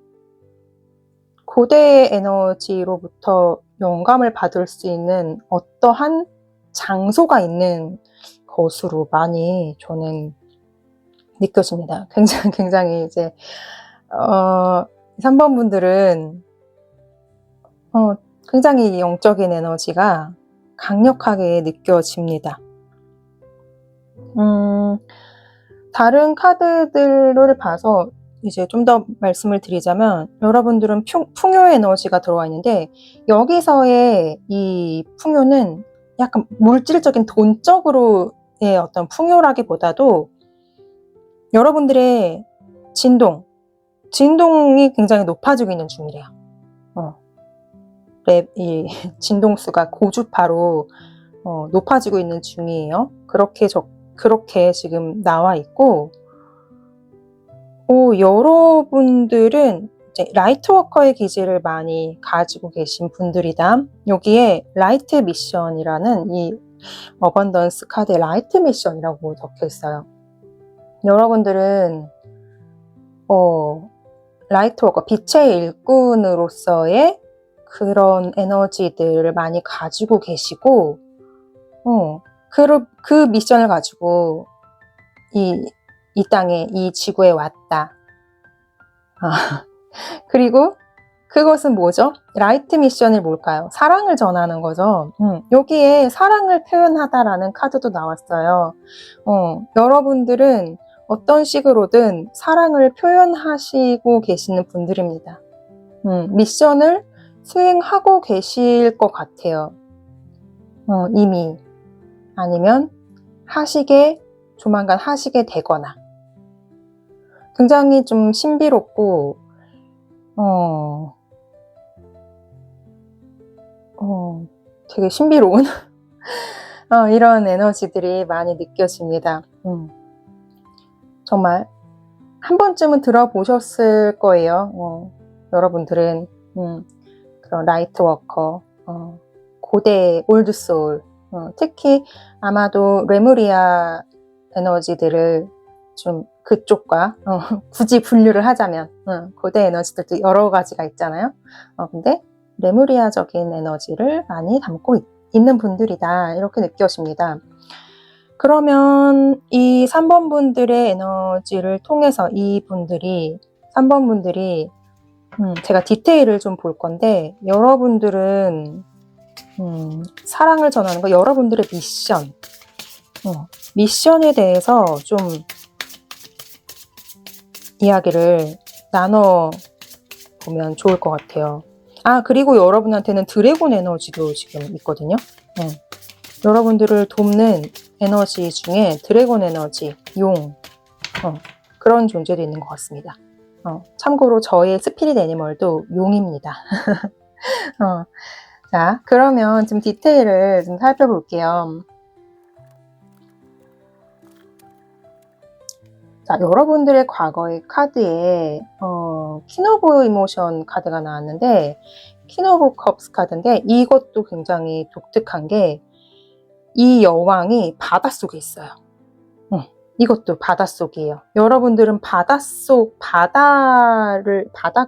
고대의 에너지로부터 영감을 받을 수 있는 어떠한 장소가 있는 것으로 많이 저는 느껴집니다. 굉장히 이제 3번 분들은 굉장히 영적인 에너지가 강력하게 느껴집니다. 다른 카드들을 봐서 이제 좀 더 말씀을 드리자면, 여러분들은 풍요 에너지가 들어와 있는데, 여기서의 이 풍요는 약간 물질적인 돈적으로의 어떤 풍요라기보다도 여러분들의 진동이 굉장히 높아지고 있는 중이래요. 이 진동수가 고주파로 높아지고 있는 중이에요. 그렇게 지금 나와 있고, 여러분들은 이제 라이트워커의 기질을 많이 가지고 계신 분들이다. 여기에 라이트 미션이라는 이 어번던스 카드에 라이트 미션이라고 적혀 있어요. 여러분들은 라이트워커, 빛의 일꾼으로서의 그런 에너지들을 많이 가지고 계시고, 그 미션을 가지고 이 땅에, 이 지구에 왔다. 그리고 그것은 뭐죠? 라이트 미션이 뭘까요? 사랑을 전하는 거죠. 여기에 사랑을 표현하다라는 카드도 나왔어요. 여러분들은 어떤 식으로든 사랑을 표현하시고 계시는 분들입니다. 미션을 수행하고 계실 것 같아요. 이미. 아니면 조만간 하시게 되거나. 굉장히 좀 신비롭고, 되게 신비로운 이런 에너지들이 많이 느껴집니다. 정말 한 번쯤은 들어보셨을 거예요. 여러분들은 그런 라이트워커, 고대 올드소울, 특히 아마도 레무리아 에너지들을 좀 그쪽과 굳이 분류를 하자면 고대 에너지들도 여러 가지가 있잖아요. 근데 레무리아적인 에너지를 많이 담고 있는 분들이다, 이렇게 느껴집니다. 그러면 이 3번 분들의 에너지를 통해서 이 3번 분들이 제가 디테일을 좀 볼 건데, 여러분들은 사랑을 전하는 거, 여러분들의 미션에 대해서 좀 이야기를 나눠보면 좋을 것 같아요. 그리고 여러분한테는 드래곤 에너지도 지금 있거든요. 여러분들을 돕는 에너지 중에 드래곤 에너지, 용, 그런 존재도 있는 것 같습니다. 참고로 저의 스피릿 애니멀도 용입니다. 자, 그러면 좀 디테일을 좀 살펴볼게요. 자, 여러분들의 과거의 카드에 퀸 오브 이모션 카드가 나왔는데, 퀸 오브 컵스 카드인데, 이것도 굉장히 독특한 게, 이 여왕이 바닷속에 있어요. 이것도 바닷속이에요. 여러분들은 바다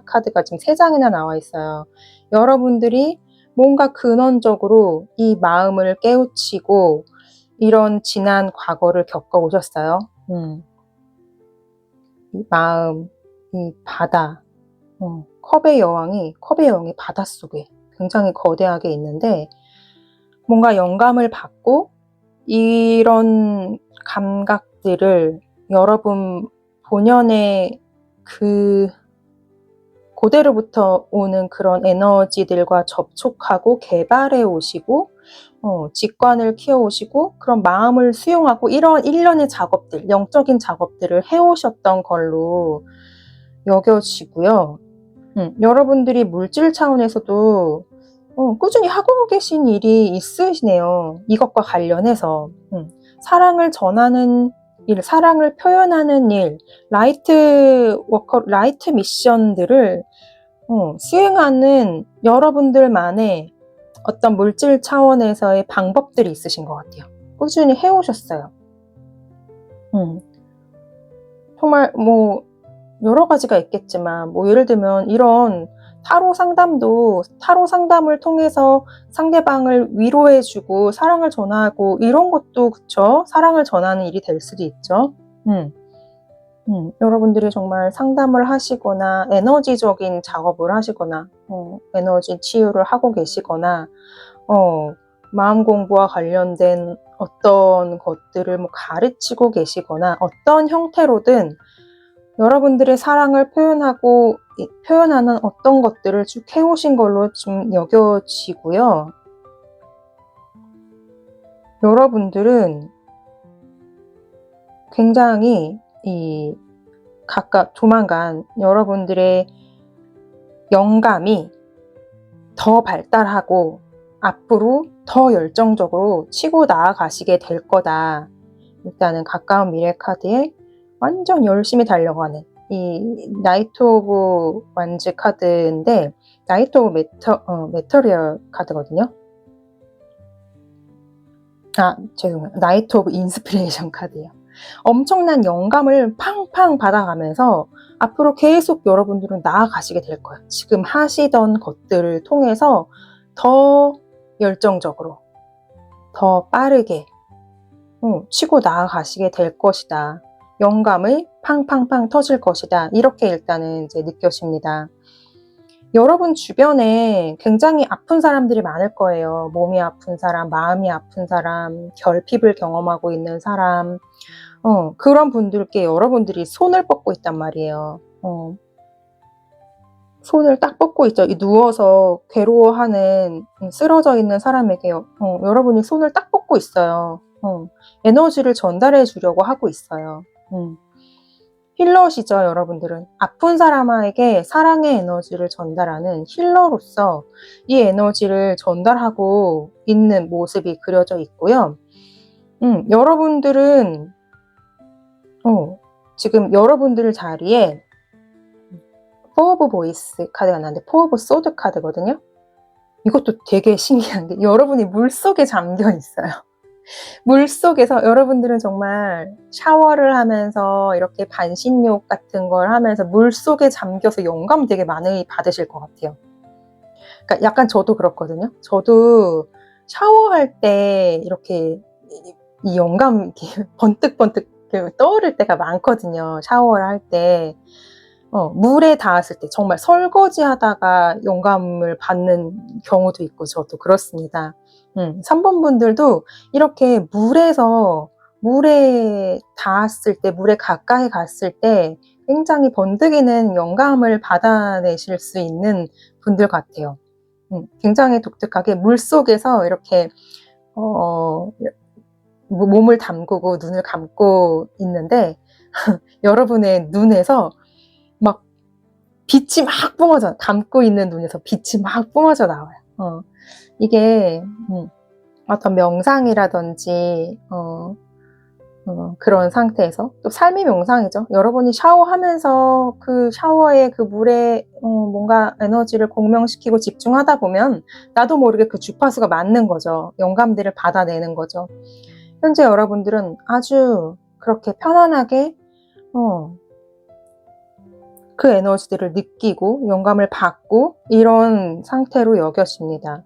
카드가 지금 3장이나 나와 있어요. 여러분들이 뭔가 근원적으로 이 마음을 깨우치고 이런 지난 과거를 겪어오셨어요. 이 마음, 이 바다, 컵의 여왕이 바닷속에 굉장히 거대하게 있는데, 뭔가 영감을 받고 이런 감각들을 여러분 본연의 그 고대로부터 오는 그런 에너지들과 접촉하고 개발해 오시고, 직관을 키워오시고, 그런 마음을 수용하고 이런 일련의 작업들, 영적인 작업들을 해오셨던 걸로 여겨지고요. 여러분들이 물질 차원에서도 꾸준히 하고 계신 일이 있으시네요. 이것과 관련해서 사랑을 전하는 일, 사랑을 표현하는 일, 라이트 미션들을 수행하는 여러분들만의 어떤 물질 차원에서의 방법들이 있으신 것 같아요. 꾸준히 해오셨어요. 정말 여러 가지가 있겠지만, 예를 들면 이런 타로 상담을 통해서 상대방을 위로해주고 사랑을 전하고 이런 것도, 그쵸? 사랑을 전하는 일이 될 수도 있죠. 여러분들이 정말 상담을 하시거나 에너지적인 작업을 하시거나 에너지 치유를 하고 계시거나 마음 공부와 관련된 어떤 것들을 뭐 가르치고 계시거나 어떤 형태로든 여러분들의 사랑을 표현하는 어떤 것들을 쭉 해오신 걸로 좀 여겨지고요. 여러분들은 굉장히 조만간 여러분들의 영감이 더 발달하고 앞으로 더 열정적으로 치고 나아가시게 될 거다. 일단은 가까운 미래 카드에 완전 열심히 달려가는 이 나이트 오브 완즈 카드인데 나이트 오브 메터리얼 카드거든요. 죄송해요. 나이트 오브 인스피레이션 카드예요. 엄청난 영감을 팡팡 받아가면서 앞으로 계속 여러분들은 나아가시게 될 거예요. 지금 하시던 것들을 통해서 더 열정적으로, 더 빠르게 치고 나아가시게 될 것이다. 영감을 팡팡팡 터질 것이다. 이렇게 일단은 이제 느껴집니다. 여러분 주변에 굉장히 아픈 사람들이 많을 거예요. 몸이 아픈 사람, 마음이 아픈 사람, 결핍을 경험하고 있는 사람, 그런 분들께 여러분들이 손을 뻗고 있단 말이에요. 손을 딱 뻗고 있죠. 누워서 괴로워하는 쓰러져 있는 사람에게 여러분이 손을 딱 뻗고 있어요. 에너지를 전달해 주려고 하고 있어요. 힐러시죠, 여러분들은. 아픈 사람에게 사랑의 에너지를 전달하는 힐러로서 이 에너지를 전달하고 있는 모습이 그려져 있고요. 여러분들은 지금 여러분들 자리에 포 오브 보이스 카드가 나왔는데 포 오브 소드 카드거든요. 이것도 되게 신기한 게 여러분이 물속에 잠겨 있어요. 물속에서 여러분들은 정말 샤워를 하면서 이렇게 반신욕 같은 걸 하면서 물속에 잠겨서 영감 되게 많이 받으실 것 같아요. 그러니까 약간 저도 그렇거든요. 저도 샤워할 때 이렇게 이 영감 이렇게 번뜩번뜩 떠오를 때가 많거든요. 샤워를 할 때. 물에 닿았을 때 정말 설거지 하다가 영감을 받는 경우도 있고 저도 그렇습니다. 3번 분들도 이렇게 물에 닿았을 때, 물에 가까이 갔을 때 굉장히 번뜩이는 영감을 받아내실 수 있는 분들 같아요. 굉장히 독특하게 물속에서 이렇게 몸을 담그고 눈을 감고 있는데 여러분의 눈에서 막 빛이 막 뿜어져, 감고 있는 눈에서 빛이 막 뿜어져 나와요. 이게 어떤 명상이라든지 그런 상태에서 또 삶의 명상이죠. 여러분이 샤워하면서 그 샤워에 그 물에 뭔가 에너지를 공명시키고 집중하다 보면 나도 모르게 그 주파수가 맞는 거죠. 영감들을 받아내는 거죠. 현재 여러분들은 아주 그렇게 편안하게 그 에너지들을 느끼고 영감을 받고 이런 상태로 여겨집니다.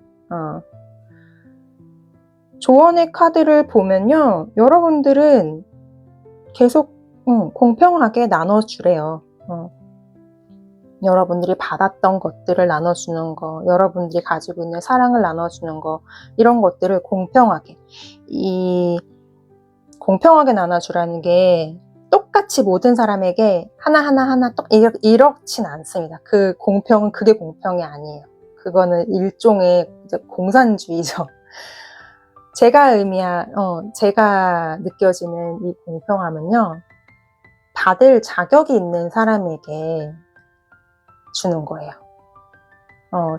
조언의 카드를 보면요. 여러분들은 계속 공평하게 나눠주래요. 여러분들이 받았던 것들을 나눠주는 거, 여러분들이 가지고 있는 사랑을 나눠주는 거, 이런 것들을 공평하게 나눠주라는 게 똑같이 모든 사람에게 하나하나 이렇진 않습니다. 그 공평은 그게 공평이 아니에요. 그거는 일종의 공산주의죠. 제가 느껴지는 이 공평함은요, 받을 자격이 있는 사람에게 주는 거예요.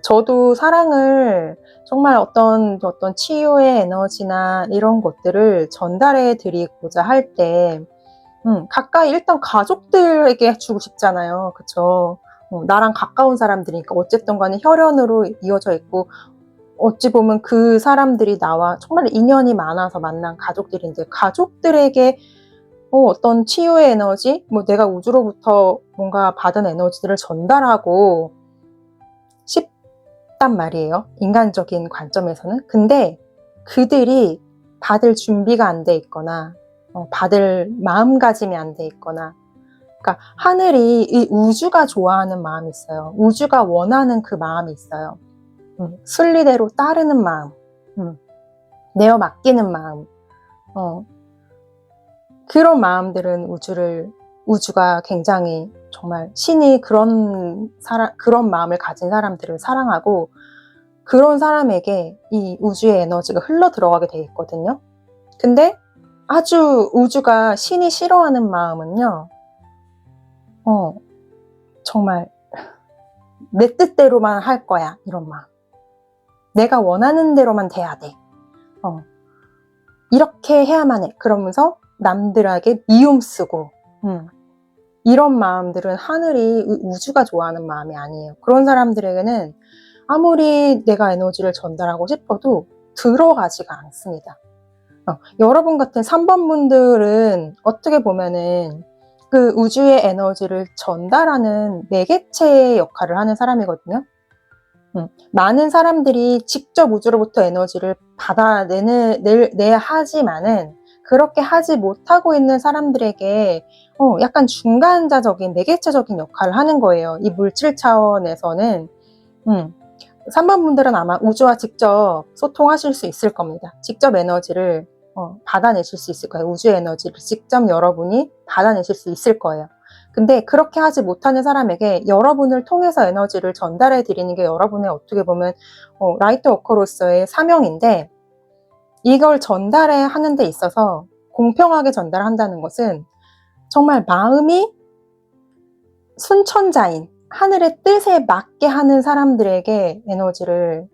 저도 사랑을 정말 어떤 치유의 에너지나 이런 것들을 전달해 드리고자 할 때, 가까이 일단 가족들에게 주고 싶잖아요. 그쵸? 나랑 가까운 사람들이니까 어쨌든 간에 혈연으로 이어져 있고, 어찌 보면 그 사람들이 나와 정말 인연이 많아서 만난 가족들인데, 가족들에게 어떤 치유의 에너지, 내가 우주로부터 뭔가 받은 에너지들을 전달하고 싶단 말이에요. 인간적인 관점에서는. 근데 그들이 받을 준비가 안 돼 있거나, 받을 마음가짐이 안 돼 있거나, 그러니까 하늘이 이 우주가 좋아하는 마음이 있어요. 우주가 원하는 그 마음이 있어요. 순리대로 따르는 마음, 내어 맡기는 마음, 그런 마음들은 우주가 굉장히 정말 신이 그런 마음을 가진 사람들을 사랑하고 그런 사람에게 이 우주의 에너지가 흘러 들어가게 돼 있거든요. 근데 아주 우주가 신이 싫어하는 마음은요, 정말 내 뜻대로만 할 거야, 이런 마음. 내가 원하는 대로만 돼야 돼. 이렇게 해야만 해. 그러면서 남들에게 미움 쓰고, 이런 마음들은 하늘이 우주가 좋아하는 마음이 아니에요. 그런 사람들에게는 아무리 내가 에너지를 전달하고 싶어도 들어가지가 않습니다. 여러분 같은 3번 분들은 어떻게 보면은 그 우주의 에너지를 전달하는 매개체의 역할을 하는 사람이거든요. 많은 사람들이 직접 우주로부터 에너지를 받아내야 하지만은 그렇게 하지 못하고 있는 사람들에게 약간 중간자적인 매개체적인 역할을 하는 거예요. 이 물질 차원에서는 3번 분들은 아마 우주와 직접 소통하실 수 있을 겁니다. 직접 에너지를 받아내실 수 있을 거예요. 우주의 에너지를 직접 여러분이 받아내실 수 있을 거예요. 근데 그렇게 하지 못하는 사람에게 여러분을 통해서 에너지를 전달해 드리는 게 여러분의 어떻게 보면 라이트 워커로서의 사명인데, 이걸 전달해 하는 데 있어서 공평하게 전달한다는 것은 정말 마음이 순천자인 하늘의 뜻에 맞게 하는 사람들에게 에너지를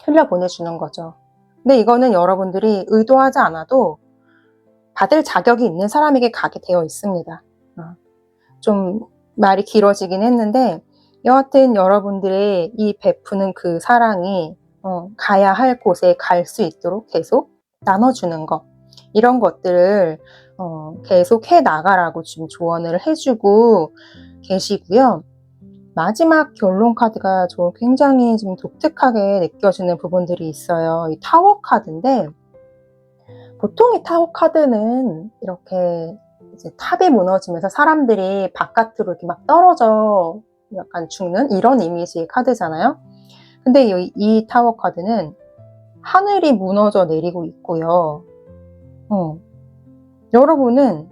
흘려보내주는 거죠. 근데 이거는 여러분들이 의도하지 않아도 받을 자격이 있는 사람에게 가게 되어 있습니다. 좀 말이 길어지긴 했는데 여하튼 여러분들의 이 베푸는 그 사랑이 가야 할 곳에 갈 수 있도록 계속 나눠주는 것, 이런 것들을 계속 해 나가라고 지금 조언을 해주고 계시고요. 마지막 결론 카드가 저 굉장히 좀 독특하게 느껴지는 부분들이 있어요. 이 타워 카드인데, 보통 이 타워 카드는 이렇게 이제 탑이 무너지면서 사람들이 바깥으로 이렇게 막 떨어져 약간 죽는 이런 이미지의 카드잖아요. 근데 이 타워 카드는 하늘이 무너져 내리고 있고요. 여러분은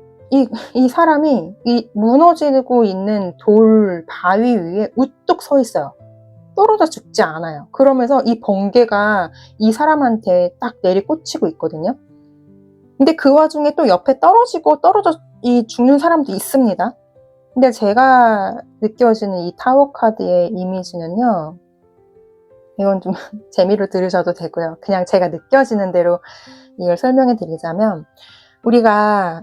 이 사람이 이 무너지고 있는 돌 바위 위에 우뚝 서 있어요. 떨어져 죽지 않아요. 그러면서 이 번개가 이 사람한테 딱 내리꽂히고 있거든요. 근데 그 와중에 또 옆에 떨어져 죽는 사람도 있습니다. 근데 제가 느껴지는 이 타워 카드의 이미지는요, 이건 좀 재미로 들으셔도 되고요. 그냥 제가 느껴지는 대로 이걸 설명해 드리자면, 우리가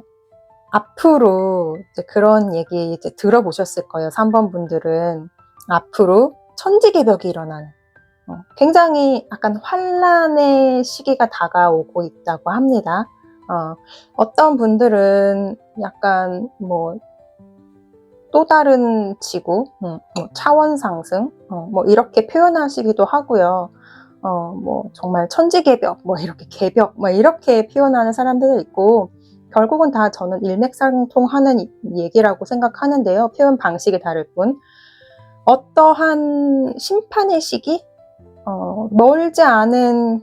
앞으로 이제 그런 얘기 이제 들어보셨을 거예요. 3번 분들은 앞으로 천지개벽이 일어나는 굉장히 약간 환란의 시기가 다가오고 있다고 합니다. 어떤 분들은 약간 또 다른 지구, 차원 상승, 이렇게 표현하시기도 하고요. 정말 천지개벽, 이렇게 개벽, 이렇게 표현하는 사람들도 있고, 결국은 다 저는 일맥상통하는 얘기라고 생각하는데요. 표현 방식이 다를 뿐. 어떠한 심판의 시기? 멀지 않은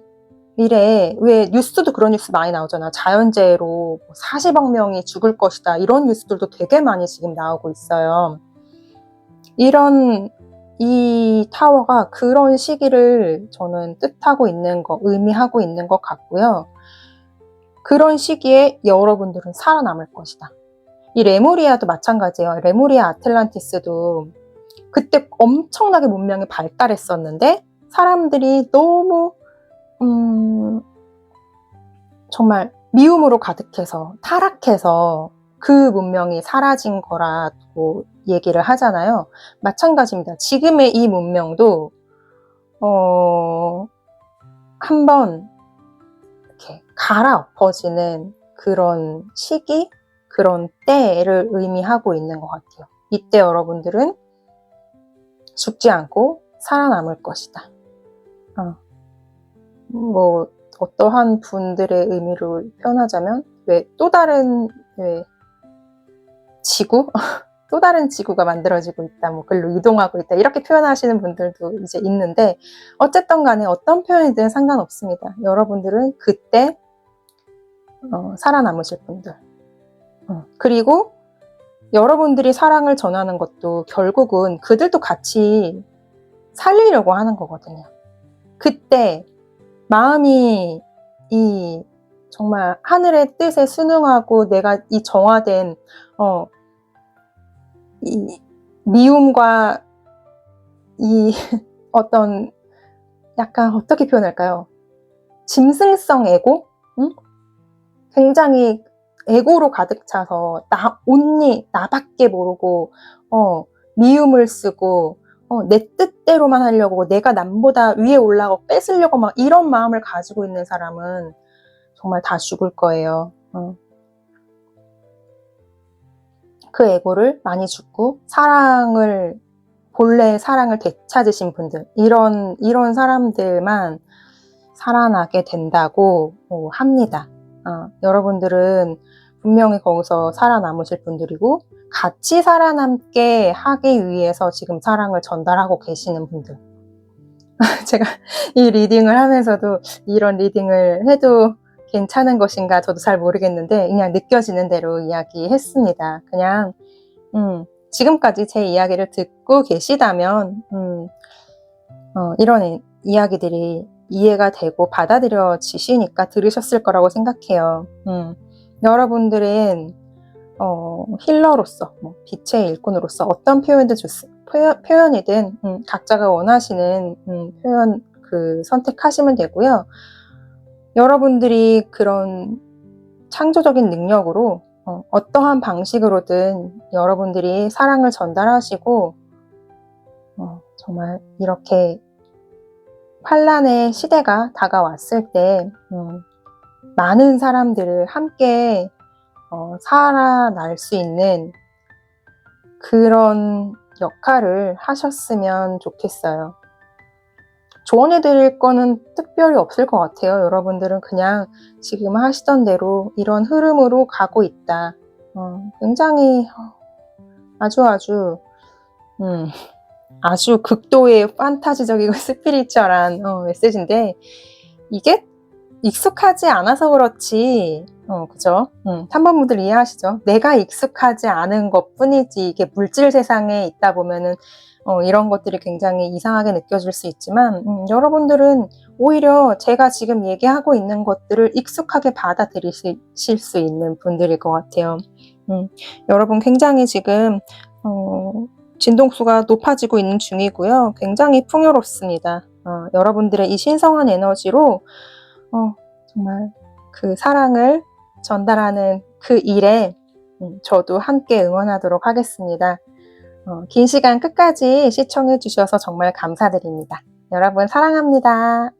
미래에, 왜 뉴스도 그런 뉴스 많이 나오잖아. 자연재해로 40억 명이 죽을 것이다. 이런 뉴스들도 되게 많이 지금 나오고 있어요. 이 타워가 그런 시기를 저는 뜻하고 있는 거, 의미하고 있는 것 같고요. 그런 시기에 여러분들은 살아남을 것이다. 이 레무리아도 마찬가지예요. 레무리아 아틀란티스도 그때 엄청나게 문명이 발달했었는데 사람들이 너무 정말 미움으로 가득해서 타락해서 그 문명이 사라진 거라고 얘기를 하잖아요. 마찬가지입니다. 지금의 이 문명도 한번 이렇게 갈아엎어지는 그런 시기, 그런 때를 의미하고 있는 것 같아요. 이때 여러분들은 죽지 않고 살아남을 것이다. 어떠한 분들의 의미를 표현하자면, 또 다른 지구? 또 다른 지구가 만들어지고 있다, 뭐 글로 이동하고 있다, 이렇게 표현하시는 분들도 이제 있는데, 어쨌든 간에 어떤 표현이든 상관없습니다. 여러분들은 그때 살아남으실 분들, 그리고 여러분들이 사랑을 전하는 것도 결국은 그들도 같이 살리려고 하는 거거든요. 그때 마음이 이 정말 하늘의 뜻에 순응하고 내가 이 정화된 이 미움과 이 어떤 약간 어떻게 표현할까요? 짐승성 에고? 응? 굉장히 에고로 가득 차서 온니 나밖에 모르고 미움을 쓰고 내 뜻대로만 하려고, 내가 남보다 위에 올라가고 뺏으려고 막 이런 마음을 가지고 있는 사람은 정말 다 죽을 거예요. 그 에고를 많이 죽고 본래의 사랑을 되찾으신 분들, 이런 사람들만 살아나게 된다고 합니다. 여러분들은 분명히 거기서 살아남으실 분들이고, 같이 살아남게 하기 위해서 지금 사랑을 전달하고 계시는 분들. 제가 이 리딩을 하면서도 이런 리딩을 해도 괜찮은 것인가 저도 잘 모르겠는데, 그냥 느껴지는 대로 이야기했습니다. 그냥 지금까지 제 이야기를 듣고 계시다면 이런 이야기들이 이해가 되고 받아들여지시니까 들으셨을 거라고 생각해요. 여러분들은 힐러로서, 빛의 일꾼으로서 어떤 표현이든 각자가 원하시는 표현 선택하시면 되고요. 여러분들이 그런 창조적인 능력으로 어떠한 방식으로든 여러분들이 사랑을 전달하시고 정말 이렇게 환란의 시대가 다가왔을 때 많은 사람들을 함께 살아날 수 있는 그런 역할을 하셨으면 좋겠어요. 조언해드릴 거는 특별히 없을 것 같아요. 여러분들은 그냥 지금 하시던 대로 이런 흐름으로 가고 있다. 굉장히 아주 극도의 판타지적이고 스피리추얼한 메시지인데, 이게 익숙하지 않아서 그렇지, 그죠? 3번 분들 이해하시죠? 내가 익숙하지 않은 것 뿐이지, 이게 물질 세상에 있다 보면은 이런 것들이 굉장히 이상하게 느껴질 수 있지만, 여러분들은 오히려 제가 지금 얘기하고 있는 것들을 익숙하게 받아들이실 수 있는 분들일 것 같아요. 여러분 굉장히 지금 진동수가 높아지고 있는 중이고요. 굉장히 풍요롭습니다. 여러분들의 이 신성한 에너지로 정말 그 사랑을 전달하는 그 일에 저도 함께 응원하도록 하겠습니다. 긴 시간 끝까지 시청해 주셔서 정말 감사드립니다. 여러분 사랑합니다.